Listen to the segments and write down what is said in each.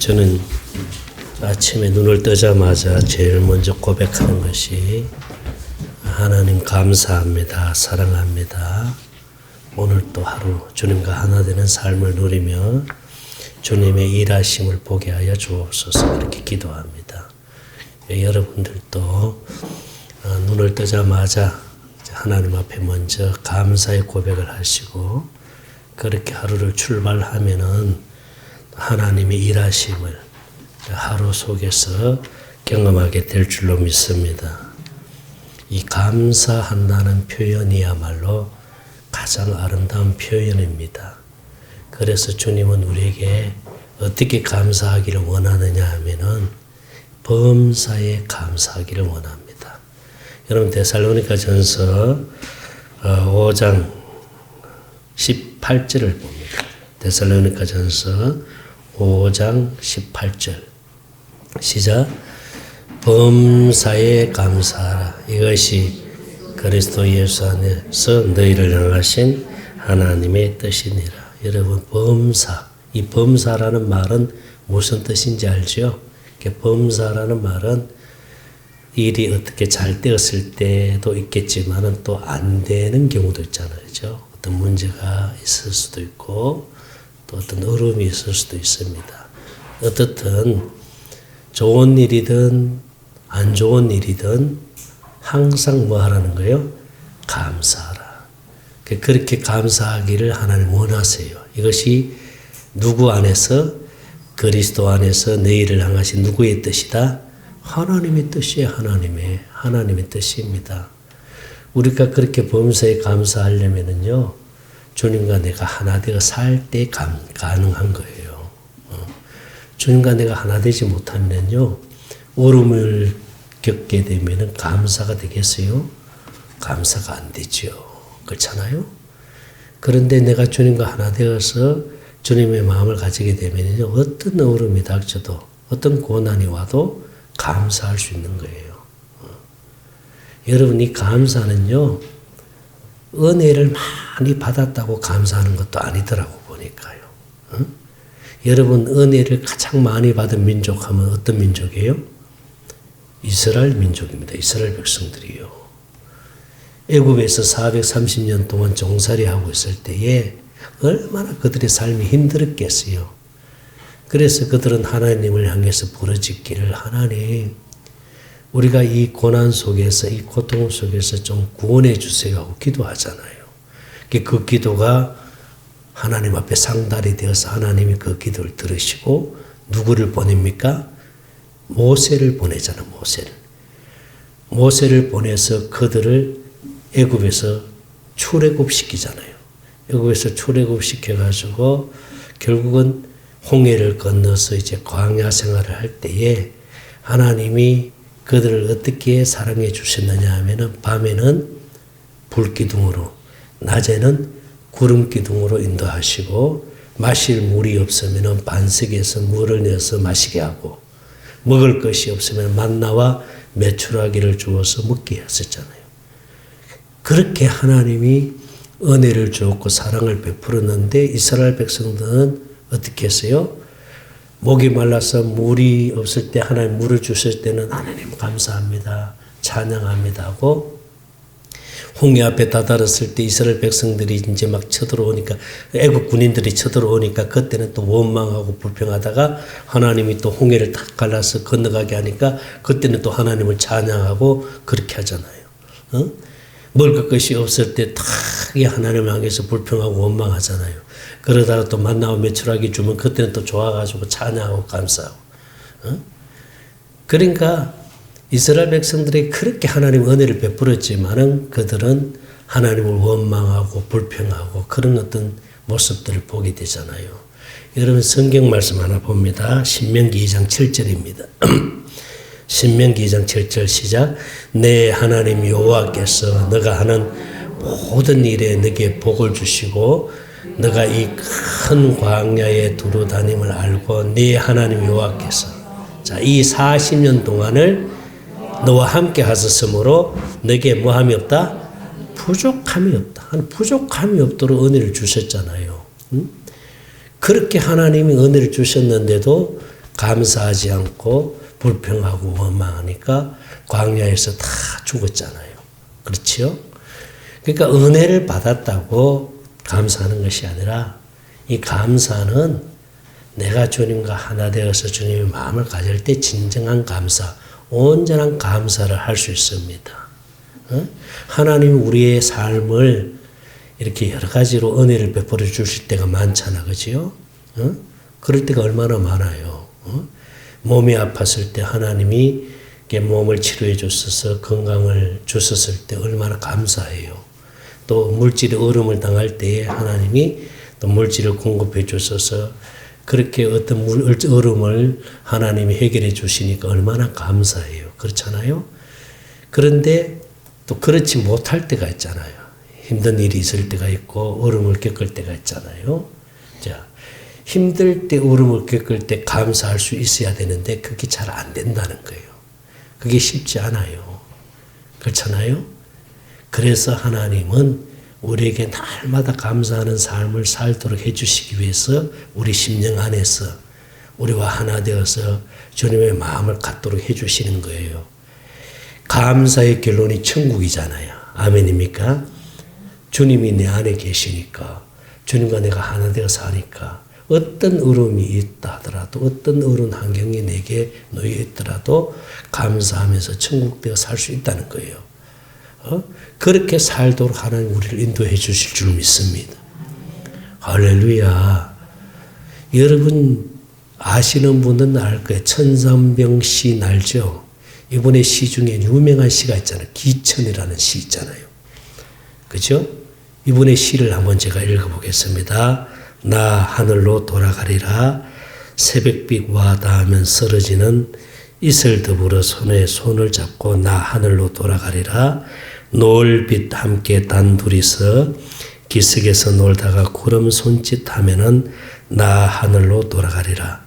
저는 아침에 눈을 뜨자마자 제일 먼저 고백하는 것이 하나님 감사합니다. 사랑합니다. 오늘 또 하루 주님과 하나 되는 삶을 누리며 주님의 일하심을 보게 하여 주옵소서 그렇게 기도합니다. 여러분들도 눈을 뜨자마자 하나님 앞에 먼저 감사의 고백을 하시고 그렇게 하루를 출발하면은 하나님의 일하심을 하루 속에서 경험하게 될 줄로 믿습니다. 이 감사한다는 표현이야말로 가장 아름다운 표현입니다. 그래서 주님은 우리에게 어떻게 감사하기를 원하느냐 하면은 범사에 감사하기를 원합니다. 여러분 데살로니가 전서 5장 18절을 봅니다. 데살로니가 전서 5장 18절 시작. 범사에 감사하라. 이것이 그리스도 예수 안에서 너희를 향하신 하나님의 뜻이니라. 여러분 범사, 이 범사라는 말은 무슨 뜻인지 알죠? 범사라는 말은 일이 어떻게 잘 되었을 때도 있겠지만은 또 안 되는 경우도 있잖아요. 그죠? 어떤 문제가 있을 수도 있고 또 어떤 어려움이 있을 수도 있습니다. 어떻든 좋은 일이든 안 좋은 일이든 항상 뭐 하라는 거예요? 감사하라. 그렇게 감사하기를 하나님 원하세요. 이것이 누구 안에서? 그리스도 안에서 너희를 향하신 누구의 뜻이다? 하나님의 뜻이에요. 하나님의 뜻입니다. 우리가 그렇게 범사에 감사하려면은요, 주님과 내가 하나 되어 살 때 가능한 거예요. 주님과 내가 하나 되지 못하면요, 어려움을 겪게 되면은 감사가 되겠어요? 감사가 안 되죠. 그렇잖아요? 그런데 내가 주님과 하나 되어서 주님의 마음을 가지게 되면요, 어떤 어려움이 닥쳐도, 어떤 고난이 와도 감사할 수 있는 거예요. 여러분, 이 감사는요, 은혜를 많이 받았다고 감사하는 것도 아니더라고 보니까요. 여러분, 은혜를 가장 많이 받은 민족 하면 어떤 민족이에요? 이스라엘 민족입니다. 이스라엘 백성들이요. 애굽에서 430년 동안 종살이하고 있을 때에 얼마나 그들의 삶이 힘들었겠어요. 그래서 그들은 하나님을 향해서 부르짖기를, 하나님, 우리가 이 고난 속에서, 이 고통 속에서 좀 구원해 주세요 하고 기도하잖아요. 그 기도가 하나님 앞에 상달이 되어서 하나님이 그 기도를 들으시고 누구를 보냅니까? 모세를 보내잖아요. 모세를 보내서 그들을 애굽에서 출애굽시키잖아요. 애굽에서 출애굽시켜가지고 결국은 홍해를 건너서 이제 광야 생활을 할 때에 하나님이 그들을 어떻게 사랑해 주셨느냐 하면은 밤에는 불기둥으로, 낮에는 구름기둥으로 인도하시고, 마실 물이 없으면은 반석에서 물을 내어서 마시게 하고, 먹을 것이 없으면 만나와 메추라기를 주어서 먹게 했었잖아요. 그렇게 하나님이 은혜를 주었고 사랑을 베풀었는데 이스라엘 백성들은 어떻게 했어요? 목이 말라서 물이 없을 때 하나님 물을 주실 때는 하나님 감사합니다, 찬양합니다 하고, 홍해 앞에 다다랐을 때 이스라엘 백성들이 이제 막 쳐들어오니까, 애국 군인들이 쳐들어오니까 그때는 또 원망하고 불평하다가 하나님이 또 홍해를 탁 갈라서 건너가게 하니까 그때는 또 하나님을 찬양하고 그렇게 하잖아요. 먹을 것이 없을 때 탁 하나님을 향해서 불평하고 원망하잖아요. 그러다가 또 만나고 메추라기 주면 그때는 또 좋아가지고 찬양하고 감사하고. 그러니까 이스라엘 백성들이 그렇게 하나님 은혜를 베풀었지만은 그들은 하나님을 원망하고 불평하고 그런 어떤 모습들을 보게 되잖아요. 여러분 성경 말씀 하나 봅니다. 신명기 2장 7절입니다. 신명기 2장 7절 시작. 내 하나님 여호와께서 너가 하는 모든 일에 너에게 복을 주시고 너가 이 큰 광야에 두루 다님을 알고 네 하나님 여호와께서 이 40년 동안을 너와 함께 하셨으므로 너에게 뭐함이 없다? 부족함이 없다. 부족함이 없도록 은혜를 주셨잖아요. 그렇게 하나님이 은혜를 주셨는데도 감사하지 않고 불평하고 원망하니까 광야에서 다 죽었잖아요. 그렇죠? 그러니까 은혜를 받았다고 감사하는 것이 아니라 이 감사는 내가 주님과 하나 되어서 주님의 마음을 가질 때 진정한 감사, 온전한 감사를 할 수 있습니다. 하나님이 우리의 삶을 이렇게 여러 가지로 은혜를 베풀어 주실 때가 많잖아, 그지요? 그럴 때가 얼마나 많아요. 몸이 아팠을 때 하나님이 몸을 치료해 주셔서 건강을 주셨을 때 얼마나 감사해요. 또 물질의 얼음을 당할 때에 하나님이 또 물질을 공급해 주셔서 그렇게 어떤 얼음을 하나님이 해결해 주시니까 얼마나 감사해요. 그렇잖아요? 그런데 또 그렇지 못할 때가 있잖아요. 힘든 일이 있을 때가 있고 얼음을 겪을 때가 있잖아요. 자, 힘들 때 얼음을 겪을 때 감사할 수 있어야 되는데 그게 잘 안 된다는 거예요. 그게 쉽지 않아요. 그렇잖아요? 그래서 하나님은 우리에게 날마다 감사하는 삶을 살도록 해주시기 위해서 우리 심령 안에서 우리와 하나 되어서 주님의 마음을 갖도록 해주시는 거예요. 감사의 결론이 천국이잖아요. 아멘입니까? 주님이 내 안에 계시니까 주님과 내가 하나 되어서 하니까 어떤 어려움이 있다 하더라도 어떤 어려운 환경이 내게 놓여 있더라도 감사하면서 천국되어 살 수 있다는 거예요. 그렇게 살도록 하나님 우리를 인도해 주실 줄 믿습니다. 할렐루야. 여러분 아시는 분은 알 거예요. 천상병시 알죠? 이번에 시 중에 유명한 시가 있잖아요. 기천이라는 시 있잖아요. 그죠? 이번에 시를 한번 제가 읽어보겠습니다. 나 하늘로 돌아가리라. 새벽빛 와 닿으면 쓰러지는 이슬 더불어 손에 손을 잡고 나 하늘로 돌아가리라. 노을빛 함께 단둘이서 기슭에서 놀다가 구름 손짓하면은 나 하늘로 돌아가리라.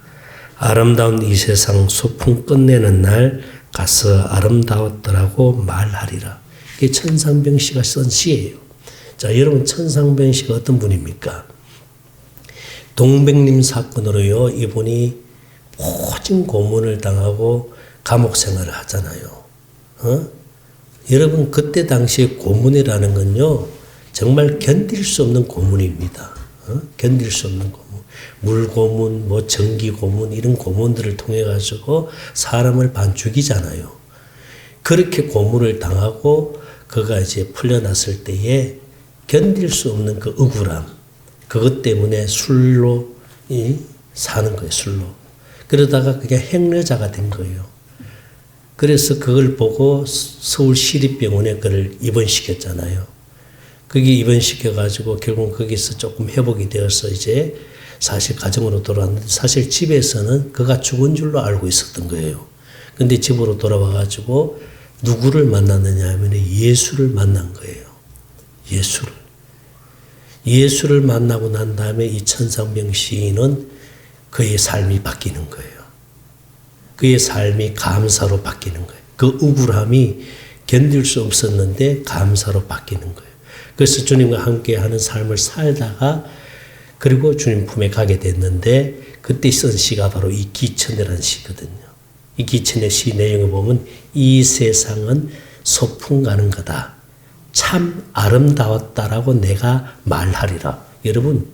아름다운 이 세상 소풍 끝내는 날 가서 아름다웠더라고 말하리라. 이게 천상병 씨가 쓴 시예요. 자, 여러분 천상병 씨가 어떤 분입니까? 동백님 사건으로요, 이분이 모진 고문을 당하고 감옥 생활을 하잖아요. 여러분 그때 당시에 고문이라는 건요, 정말 견딜 수 없는 고문입니다. 견딜 수 없는 고문. 물고문, 뭐 전기고문 이런 고문들을 통해 가지고 사람을 반 죽이잖아요. 그렇게 고문을 당하고 그가 이제 풀려났을 때에 견딜 수 없는 그 억울함, 그것 때문에 술로 사는 거예요. 술로. 그러다가 그게 행여자가 된 거예요. 그래서 그걸 보고 서울시립병원에 그를 입원시켰잖아요. 거기 입원시켜가지고 결국 거기서 조금 회복이 되어서 이제 사실 가정으로 돌아왔는데 사실 집에서는 그가 죽은 줄로 알고 있었던 거예요. 근데 집으로 돌아와가지고 누구를 만났느냐 하면 예수를 만난 거예요. 예수를 만나고 난 다음에 이 천상병 시인은 그의 삶이 바뀌는 거예요. 그의 삶이 감사로 바뀌는 거예요. 그 억울함이 견딜 수 없었는데 감사로 바뀌는 거예요. 그래서 주님과 함께하는 삶을 살다가 그리고 주님 품에 가게 됐는데 그때 쓴 시가 바로 이 기천이라는 시거든요. 이 기천의 시 내용을 보면 이 세상은 소풍 가는 거다. 참 아름다웠다라고 내가 말하리라. 여러분,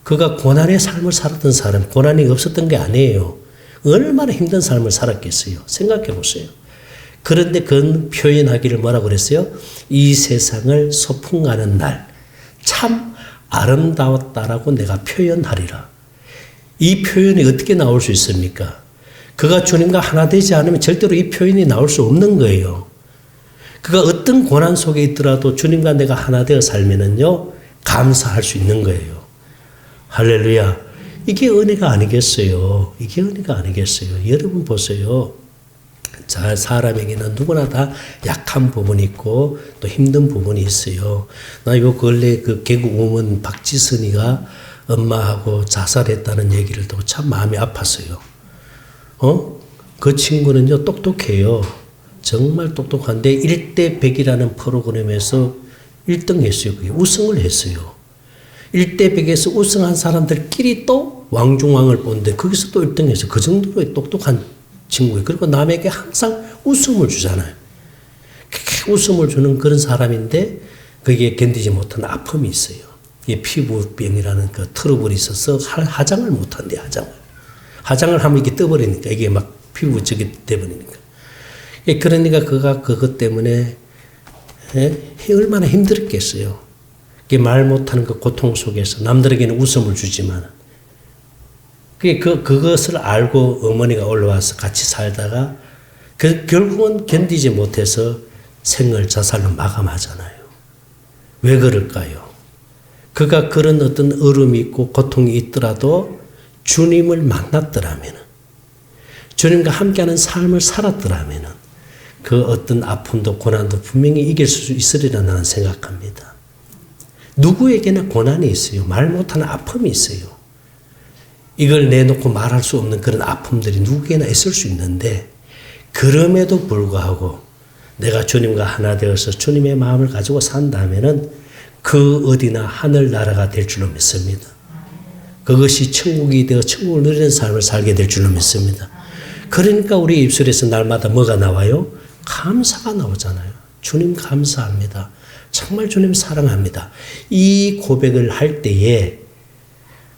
그가 고난의 삶을 살았던 사람, 고난이 없었던 게 아니에요. 얼마나 힘든 삶을 살았겠어요. 생각해 보세요. 그런데 그건 표현하기를 뭐라고 그랬어요? 이 세상을 소풍 가는 날, 참 아름다웠다라고 내가 표현하리라. 이 표현이 어떻게 나올 수 있습니까? 그가 주님과 하나 되지 않으면 절대로 이 표현이 나올 수 없는 거예요. 그가 어떤 고난 속에 있더라도 주님과 내가 하나 되어 살면은요, 감사할 수 있는 거예요. 할렐루야. 이게 은혜가 아니겠어요. 이게 은혜가 아니겠어요. 여러분 보세요. 자, 사람에게는 누구나 다 약한 부분이 있고 또 힘든 부분이 있어요. 나 요 근래 그 개그우먼 박지선이가 엄마하고 자살했다는 얘기를 듣고 참 마음이 아팠어요. 그 친구는요, 똑똑해요. 정말 똑똑한데 1대 100이라는 프로그램에서 1등 했어요. 그게 우승을 했어요. 1대 100에서 우승한 사람들끼리 또 왕중왕을 보는데 거기서 또 1등해서 그 정도로 똑똑한 친구예요. 그리고 남에게 항상 웃음을 주잖아요. 웃음을 주는 그런 사람인데 거기에 견디지 못한 아픔이 있어요. 이게 피부병이라는 그 트러블이 있어서 화장을 못한대, 화장을. 화장을 하면 이게 떠버리니까 이게 막 피부 저기 돼버리니까. 그러니까 그가 그것 때문에 얼마나 힘들었겠어요. 말 못하는 그 고통 속에서 남들에게는 웃음을 주지만 그것을 알고 어머니가 올라와서 같이 살다가 결국은 견디지 못해서 생을 자살로 마감하잖아요. 왜 그럴까요? 그가 그런 어떤 어려움이 있고 고통이 있더라도 주님을 만났더라면, 주님과 함께하는 삶을 살았더라면 그 어떤 아픔도 고난도 분명히 이길 수 있으리라 나는 생각합니다. 누구에게나 고난이 있어요. 말 못하는 아픔이 있어요. 이걸 내놓고 말할 수 없는 그런 아픔들이 누구에게나 있을 수 있는데 그럼에도 불구하고 내가 주님과 하나 되어서 주님의 마음을 가지고 산다면은 그 어디나 하늘나라가 될 줄로 믿습니다. 그것이 천국이 되어 천국을 누리는 삶을 살게 될 줄로 믿습니다. 그러니까 우리 입술에서 날마다 뭐가 나와요? 감사가 나오잖아요. 주님 감사합니다. 정말 주님 사랑합니다. 이 고백을 할 때에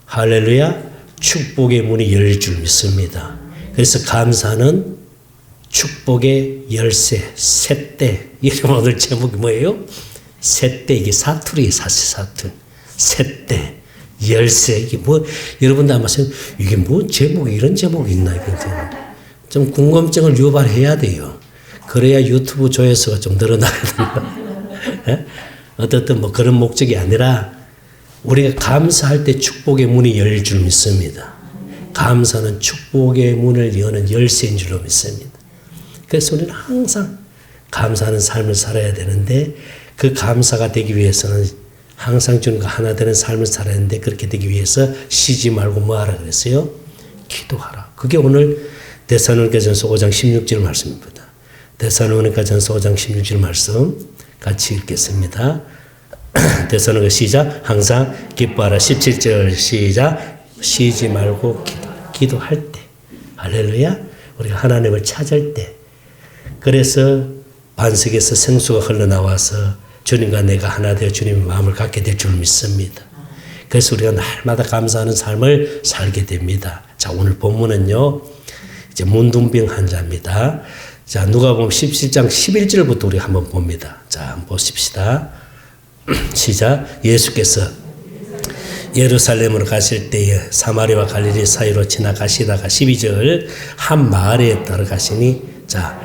할렐루야 축복의 문이 열릴 줄 믿습니다. 그래서 감사는 축복의 열쇠, 셋대. 이게 오늘 제목이 뭐예요? 셋대. 이게 사투리, 사실. 셋대, 열쇠. 이게 뭐, 여러분들 아마 이게 뭐 제목이 이런 제목이 있나, 이게 좀 궁금증을 유발해야 돼요. 그래야 유튜브 조회수가 좀 늘어나거든요. 어떻든 뭐 그런 목적이 아니라 우리가 감사할 때 축복의 문이 열릴 줄 믿습니다. 감사는 축복의 문을 여는 열쇠인 줄로 믿습니다. 그래서 우리는 항상 감사하는 삶을 살아야 되는데 그 감사가 되기 위해서는 항상 주님과 하나 되는 삶을 살아야 하는데 그렇게 되기 위해서 쉬지 말고 뭐 하라 그랬어요? 기도하라. 그게 오늘 데살로니가전서 5장 16절 말씀입니다. 데살로니가전서 5장 16절 말씀 같이 읽겠습니다. 데살로니가 시작. 항상 기뻐하라. 17절 시작. 쉬지 말고 기도할 때. 할렐루야. 우리가 하나님을 찾을 때. 그래서 반석에서 생수가 흘러나와서 주님과 내가 하나 되어 주님의 마음을 갖게 될 줄 믿습니다. 그래서 우리가 날마다 감사하는 삶을 살게 됩니다. 자, 오늘 본문은요. 이제 문둥병 환자입니다. 자, 누가복음 17장 11절부터 우리 한번 봅니다. 자, 한번 보십시다. 시작. 예수께서 예루살렘으로 가실 때에 사마리아와 갈릴리 사이로 지나가시다가 12절 한 마을에 들어가시니 자,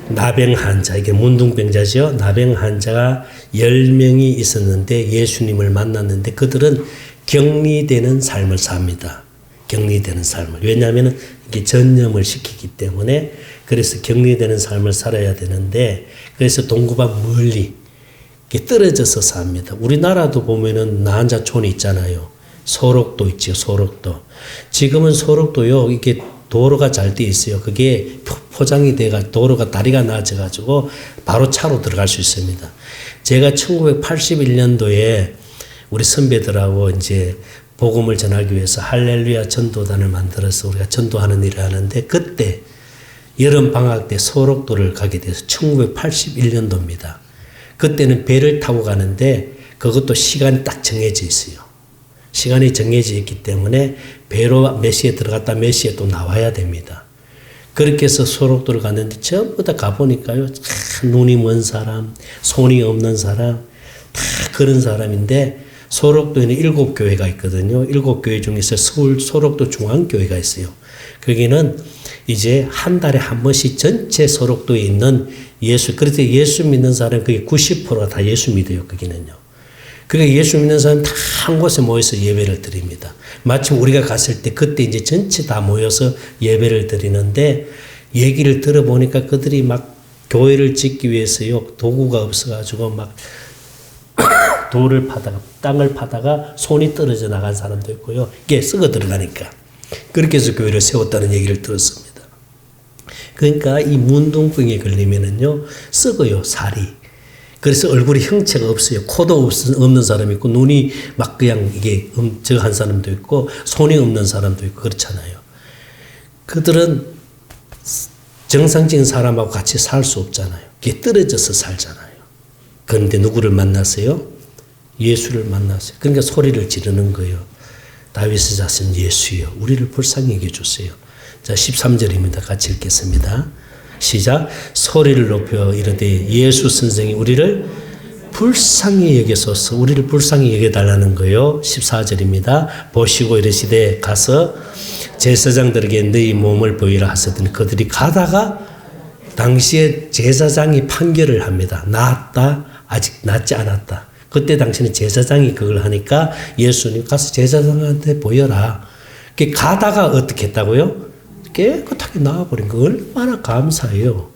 나병 환자, 이게 문둥병자죠. 나병 환자가 10명이 있었는데 예수님을 만났는데 그들은 격리되는 삶을 삽니다. 격리되는 삶을. 왜냐하면 이게 전염을 시키기 때문에 그래서 격리되는 삶을 살아야 되는데 그래서 동구방 멀리 이렇게 떨어져서 삽니다. 우리나라도 보면은 나한자촌이 있잖아요. 소록도 있죠. 소록도. 지금은 소록도요. 이게 도로가 잘 돼 있어요. 그게 포장이 돼가 도로가 다리가 나아져가지고 바로 차로 들어갈 수 있습니다. 제가 1981년도에 우리 선배들하고 이제 복음을 전하기 위해서 할렐루야 전도단을 만들어서 우리가 전도하는 일을 하는데 그때 여름 방학 때 소록도를 가게 돼서 1981년도입니다. 그때는 배를 타고 가는데 그것도 시간이 딱 정해져 있어요. 시간이 정해져 있기 때문에 배로 몇 시에 들어갔다 몇 시에 또 나와야 됩니다. 그렇게 해서 소록도를 갔는데 전부 다 가보니까요. 눈이 먼 사람, 손이 없는 사람, 다 그런 사람인데 소록도에는 7교회가 있거든요. 7교회 중에서 서울 소록도 중앙교회가 있어요. 거기는 이제 한 달에 한 번씩 전체 소록도에 있는 그래서 예수 믿는 사람 그게 90%가 다 예수 믿어요. 거기는요. 그러니까 예수 믿는 사람 다 한 곳에 모여서 예배를 드립니다. 마침 우리가 갔을 때 그때 이제 전체 다 모여서 예배를 드리는데 얘기를 들어보니까 그들이 막 교회를 짓기 위해서요. 도구가 없어가지고 막 돌을 파다가 땅을 파다가 손이 떨어져 나간 사람도 있고요. 이게 썩어 들어가니까. 그렇게 해서 교회를 세웠다는 얘기를 들었습니다. 그러니까 이 문둥병에 걸리면은요. 썩어요. 살이. 그래서 얼굴에 형체가 없어요. 코도 없는 사람이 있고, 눈이 막 그냥 이게 저거 한 사람도 있고, 손이 없는 사람도 있고, 그렇잖아요. 그들은 정상적인 사람하고 같이 살 수 없잖아요. 그게 떨어져서 살잖아요. 그런데 누구를 만났어요? 예수를 만났어요. 그러니까 소리를 지르는 거예요. 다윗의 자손 예수여, 우리를 불쌍히 여겨주세요. 자, 13절입니다. 같이 읽겠습니다. 시작. 소리를 높여 이르되 예수 선생이 우리를 불쌍히 여기소서. 우리를 불쌍히 여겨달라는 거요. 14절입니다. 보시고 이르시되 가서 제사장들에게 너희 몸을 보이라 하셨더니 그들이 가다가 당시에 제사장이 판결을 합니다. 낫다, 아직 낫지 않았다. 그때 당시는 제사장이 그걸 하니까 예수님 가서 제사장한테 보여라. 가다가 어떻게 했다고요? 깨끗하게 나와버린 거 얼마나 감사해요.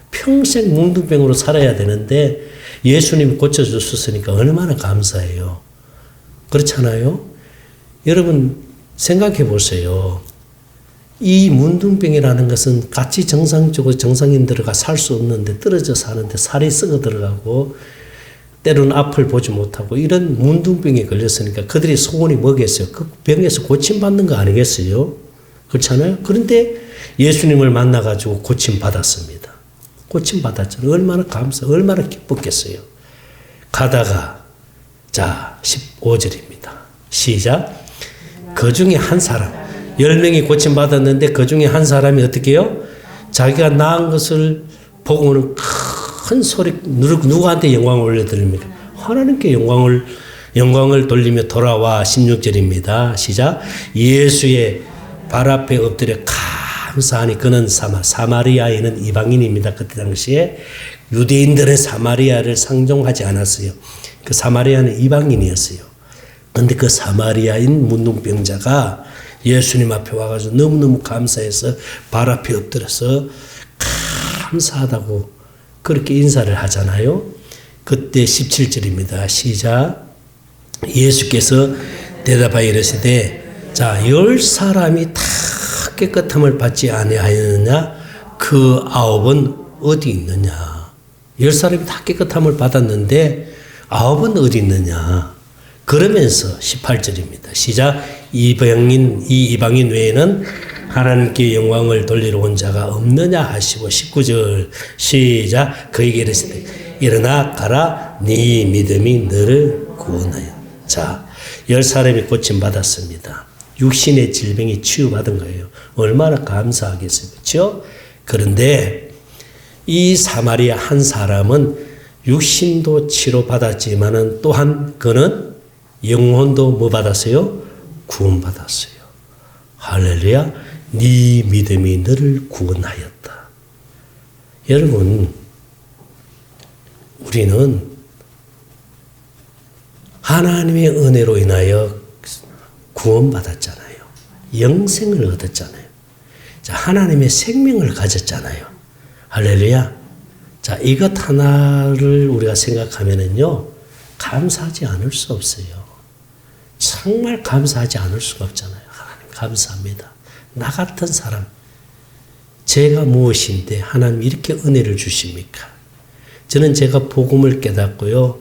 평생 뭉둥병으로 살아야 되는데 예수님이 고쳐주셨으니까 얼마나 감사해요. 그렇잖아요? 여러분 생각해 보세요. 이 문둥병이라는 것은 같이 정상적으로 정상인들과 살 수 없는데 떨어져 사는데 살이 썩어 들어가고 때로는 앞을 보지 못하고 이런 문둥병에 걸렸으니까 그들이 소원이 뭐겠어요? 그 병에서 고침받는 거 아니겠어요? 그렇잖아요? 그런데 예수님을 만나가지고 고침받았습니다. 고침받았잖아요. 얼마나 얼마나 기뻤겠어요. 가다가, 자, 15절입니다. 시작. 그 중에 한 사람, 10명이 고침받았는데 그 중에 한 사람이 어떻게 해요? 자기가 낳은 것을 보고는 큰 소리, 누구한테 영광을 올려드립니까? 하나님께 영광을 돌리며 돌아와 16절입니다. 시작. 예수의 발 앞에 엎드려 감사하니 그는 사마리아에는 이방인입니다. 그때 당시에 유대인들의 사마리아를 상종하지 않았어요. 그 사마리아는 이방인이었어요. 그런데 그 사마리아인 문둥병자가 예수님 앞에 와가지고 너무너무 감사해서 발 앞에 엎드려서 감사하다고 그렇게 인사를 하잖아요. 그때 17절입니다. 시작. 예수께서 대답하여 이르시되 자, 10사람이 다 깨끗함을 받지 아니하였느냐? 그 9은 어디 있느냐? 10사람이 다 깨끗함을 받았는데 9은 어디 있느냐? 그러면서 18절입니다. 시작. 이 이방인 외에는 하나님께 영광을 돌리러 온 자가 없느냐 하시고 19절 시작. 그에게 이르시되 일어나 가라 네 믿음이 너를 구원하여. 자, 10사람이 고침받았습니다. 육신의 질병이 치유받은 거예요. 얼마나 감사하겠어요. 그렇죠? 그런데 이 사마리아 한 사람은 육신도 치료받았지만은 또한 그는 영혼도 뭐 받았어요? 구원받았어요. 할렐루야. 네 믿음이 너를 구원하였다. 여러분, 우리는 하나님의 은혜로 인하여 구원받았잖아요. 영생을 얻었잖아요. 자, 하나님의 생명을 가졌잖아요. 할렐루야. 자, 이것 하나를 우리가 생각하면은요, 감사하지 않을 수 없어요. 정말 감사하지 않을 수가 없잖아요. 하나님 감사합니다. 나 같은 사람, 제가 무엇인데 하나님 이렇게 은혜를 주십니까? 저는 제가 복음을 깨닫고요,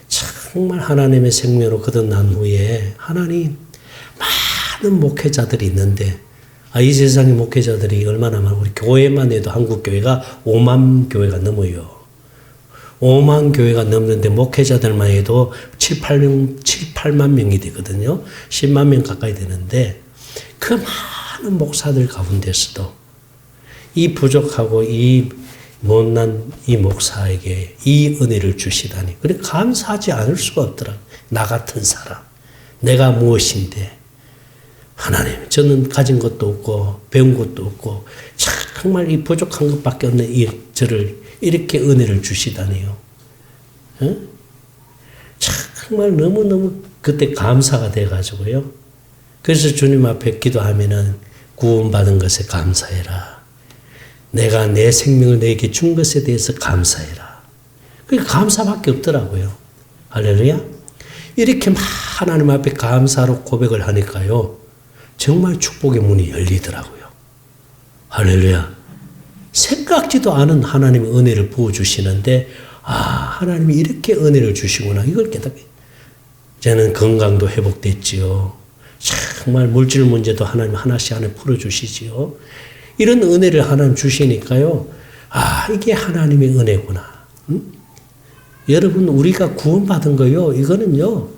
정말 하나님의 생명으로 거듭난 후에 하나님 많은 목회자들이 있는데 이 세상의 목회자들이 얼마나 많고 우리 교회만 해도 한국 교회가 5만 교회가 넘어요. 5만 교회가 넘는데 목회자들만 해도 8만 명이 되거든요. 10만 명 가까이 되는데 그 많은 목사들 가운데서도 이 부족하고 이 못난 이 목사에게 이 은혜를 주시다니 그래 감사하지 않을 수가 없더라. 나 같은 사람, 내가 무엇인데 하나님, 저는 가진 것도 없고 배운 것도 없고 정말 이 부족한 것밖에 없는 이 저를 이렇게 은혜를 주시다니요. 응? 정말 너무너무 그때 감사가 돼가지고요. 그래서 주님 앞에 기도하면은 구원받은 것에 감사해라. 내가 내 생명을 내게 준 것에 대해서 감사해라. 그게 감사밖에 없더라고요. 할렐루야. 이렇게 하나님 앞에 감사로 고백을 하니까요. 정말 축복의 문이 열리더라고요. 할렐루야. 생각지도 않은 하나님의 은혜를 부어주시는데 하나님이 이렇게 은혜를 주시구나. 이걸 깨닫게. 저는 건강도 회복됐지요. 정말 물질 문제도 하나님 하나씩 풀어주시지요. 이런 은혜를 하나님 주시니까요. 이게 하나님의 은혜구나. 여러분, 우리가 구원받은 거요. 이거는요.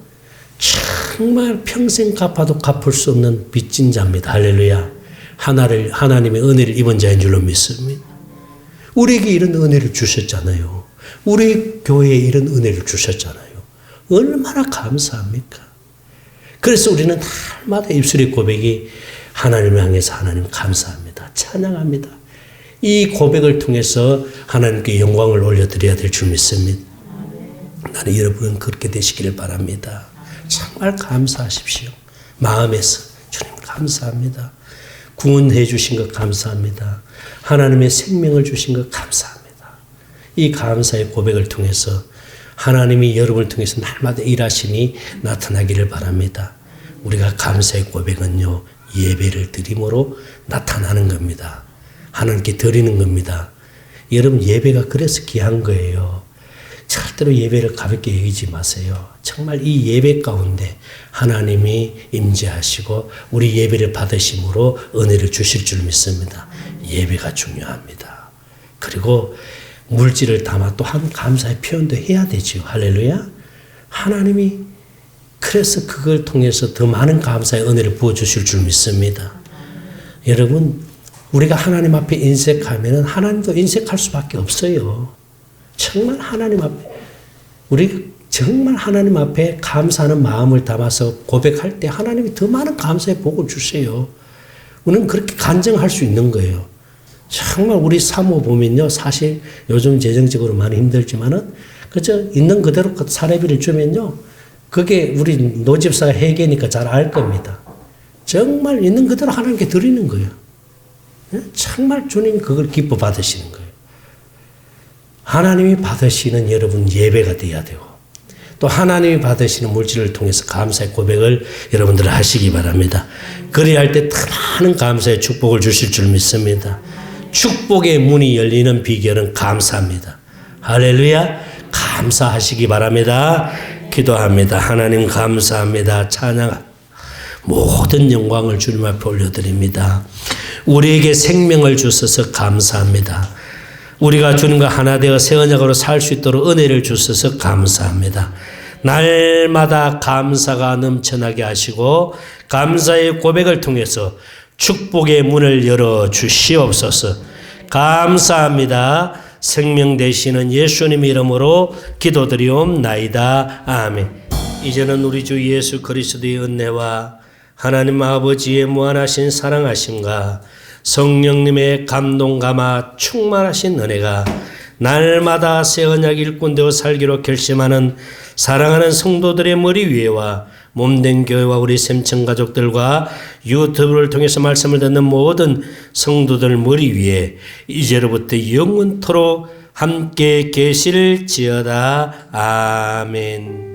정말 평생 갚아도 갚을 수 없는 빚진 자입니다. 할렐루야. 하나님의 은혜를 입은 자인 줄로 믿습니다. 우리에게 이런 은혜를 주셨잖아요. 우리 교회에 이런 은혜를 주셨잖아요. 얼마나 감사합니까? 그래서 우리는 날마다 입술의 고백이 하나님을 향해서 하나님 감사합니다. 찬양합니다. 이 고백을 통해서 하나님께 영광을 올려드려야 될 줄 믿습니다. 나는 여러분 그렇게 되시기를 바랍니다. 정말 감사하십시오. 마음에서 주님 감사합니다. 구원해 주신 것 감사합니다. 하나님의 생명을 주신 것 감사합니다. 이 감사의 고백을 통해서 하나님이 여러분을 통해서 날마다 일하시니 나타나기를 바랍니다. 우리가 감사의 고백은요, 예배를 드림으로 나타나는 겁니다. 하나님께 드리는 겁니다. 여러분, 예배가 그래서 귀한 거예요. 절대로 예배를 가볍게 여기지 마세요. 정말 이 예배 가운데 하나님이 임재하시고 우리 예배를 받으심으로 은혜를 주실 줄 믿습니다. 예배가 중요합니다. 그리고 물질을 담아 또 한 감사의 표현도 해야 되죠. 할렐루야. 하나님이 그래서 그걸 통해서 더 많은 감사의 은혜를 부어주실 줄 믿습니다. 여러분, 우리가 하나님 앞에 인색하면 하나님도 인색할 수밖에 없어요. 정말 하나님 앞에, 우리가 정말 하나님 앞에 감사하는 마음을 담아서 고백할 때 하나님이 더 많은 감사의 복을 주세요. 우리는 그렇게 간증할 수 있는 거예요. 정말 우리 사모 보면요, 사실 요즘 재정적으로 많이 힘들지만은 그저 있는 그대로 사례비를 주면요, 그게 우리 노집사가 회계니까 잘 알 겁니다. 정말 있는 그대로 하나님께 드리는 거예요. 정말 주님이 그걸 기뻐 받으시는 거예요. 하나님이 받으시는 여러분 예배가 돼야 되고, 또 하나님이 받으시는 물질을 통해서 감사의 고백을 여러분들 하시기 바랍니다. 그래야 할 때 더 많은 감사의 축복을 주실 줄 믿습니다. 축복의 문이 열리는 비결은 감사입니다. 할렐루야. 감사하시기 바랍니다. 기도합니다. 하나님 감사합니다. 찬양 모든 영광을 주님 앞에 올려드립니다. 우리에게 생명을 주셔서 감사합니다. 우리가 주님과 하나 되어 새 언약으로 살 수 있도록 은혜를 주셔서 감사합니다. 날마다 감사가 넘쳐나게 하시고 감사의 고백을 통해서 축복의 문을 열어 주시옵소서. 감사합니다. 생명 되시는 예수님 이름으로 기도드리옵나이다. 아멘. 이제는 우리 주 예수 그리스도의 은혜와 하나님 아버지의 무한하신 사랑하심과 성령님의 감동 감화 충만하신 은혜가 날마다 새 언약 일꾼 되어 살기로 결심하는 사랑하는 성도들의 머리 위에와 몸된 교회와 우리 샘청 가족들과 유튜브를 통해서 말씀을 듣는 모든 성도들 머리 위에 이제로부터 영원토록 함께 계실지어다. 아멘.